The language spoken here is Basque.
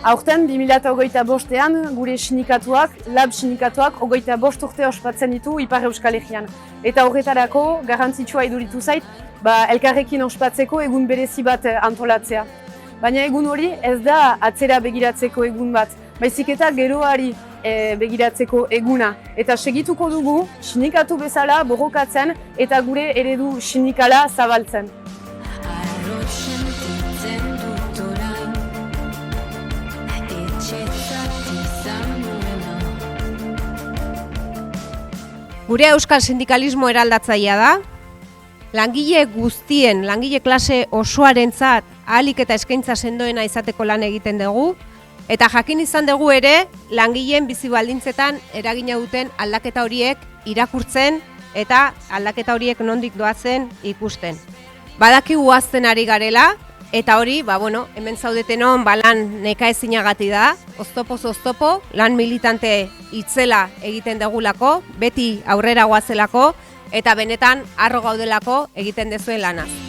Aurten 2025ean gure sindikatuak, lab sindikatuak, 25 urte ospatzen ditu Ipar Euskal Herrian. Eta horretarako garrantzitsua iduritu zait, elkarrekin ospatzeko egun berezi bat antolatzea. Baina egun hori ez da atzera begiratzeko egun bat, baizik eta geroari begiratzeko eguna. Eta segituko dugu sindikatu bezala borrokatzen eta gure eredu sindikala zabaltzen. Gure euskal sindikalismo eraldatzailea da, langile guztien, langile klase osoarentzat ahalik eta eskaintza sendoena izateko lan egiten dugu, eta jakin izan dugu ere langileen bizi baldintzetan eragina duten aldaketa horiek irakurtzen eta aldaketa horiek nondik doazen ikusten. Badakigu hazten ari garela, eta hori, hemen zaudetenon lan nekaezinagatik da, oztopoz oztopo, lan militante itzela egiten dugulako, beti aurrera goazelako, eta benetan harro gaudelako egiten duzuen lanaz.